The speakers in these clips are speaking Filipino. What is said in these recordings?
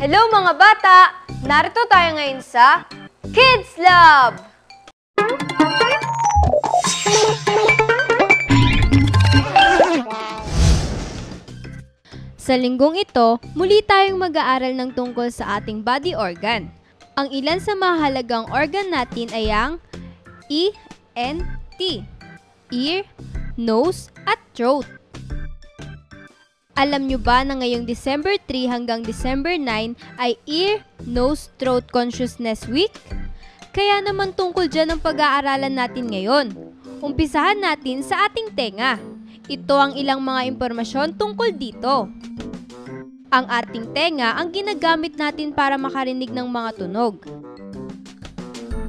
Hello mga bata! Narito tayo ngayon sa Kids Lab! Sa linggong ito, muli tayong mag-aaral ng tungkol sa ating body organ. Ang ilan sa mahalagang organ natin ay ang ENT, ear, nose, at throat. Alam nyo ba na ngayong December 3 hanggang December 9 ay Ear, Nose, Throat Consciousness Week? Kaya naman tungkol dyan ang pag-aaralan natin ngayon. Umpisahan natin sa ating tenga. Ito ang ilang mga impormasyon tungkol dito. Ang ating tenga ang ginagamit natin para makarinig ng mga tunog.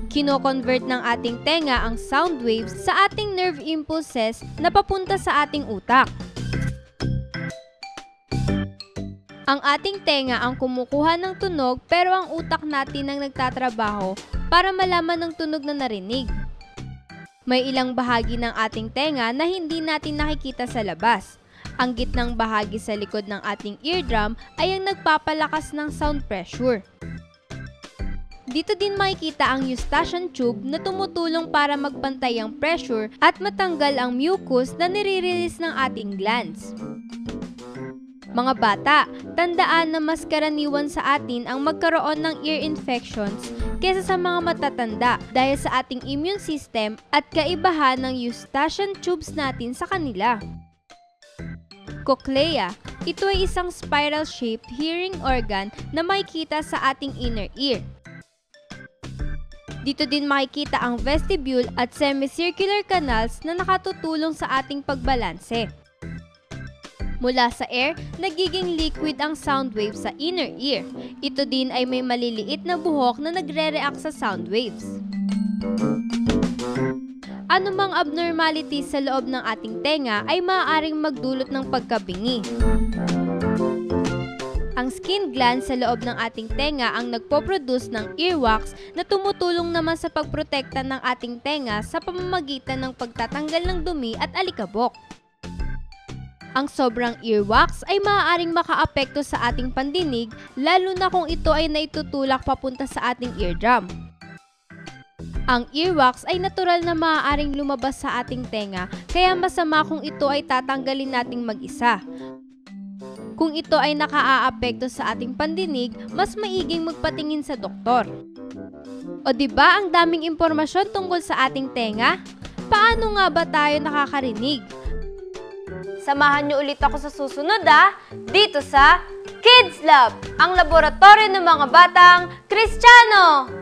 Kino-convert ng ating tenga ang sound waves sa ating nerve impulses na papunta sa ating utak. Ang ating tenga ang kumukuha ng tunog pero ang utak natin ang nagtatrabaho para malaman ng tunog na narinig. May ilang bahagi ng ating tenga na hindi natin nakikita sa labas. Ang gitnang bahagi sa likod ng ating eardrum ay ang nagpapalakas ng sound pressure. Dito din makikita ang eustachian tube na tumutulong para magpantay ang pressure at matanggal ang mucus na nire-release ng ating glands. Mga bata, tandaan na mas karaniwan sa atin ang magkaroon ng ear infections kaysa sa mga matatanda dahil sa ating immune system at kaibahan ng eustachian tubes natin sa kanila. Cochlea. Ito ay isang spiral-shaped hearing organ na makikita sa ating inner ear. Dito din makikita ang vestibule at semicircular canals na nakatutulong sa ating pagbalanse. Mula sa air, nagiging liquid ang sound waves sa inner ear. Ito din ay may maliliit na buhok na nagre-react sa sound waves. Anumang abnormality sa loob ng ating tenga ay maaaring magdulot ng pagkabingi. Ang skin gland sa loob ng ating tenga ang nagpo-produce ng earwax na tumutulong naman sa pagprotekta ng ating tenga sa pamamagitan ng pagtatanggal ng dumi at alikabok. Ang sobrang earwax ay maaaring makaapekto sa ating pandinig lalo na kung ito ay naitutulak papunta sa ating eardrum. Ang earwax ay natural na maaaring lumabas sa ating tenga kaya masama kung ito ay tatanggalin nating mag-isa. Kung ito ay nakaaapekto sa ating pandinig, mas maiging magpatingin sa doktor. O diba ang daming impormasyon tungkol sa ating tenga? Paano nga ba tayo nakakarinig? Samahan niyo ulit ako sa susunod dito sa Kids Lab, ang laboratorio ng mga batang Kristiyano!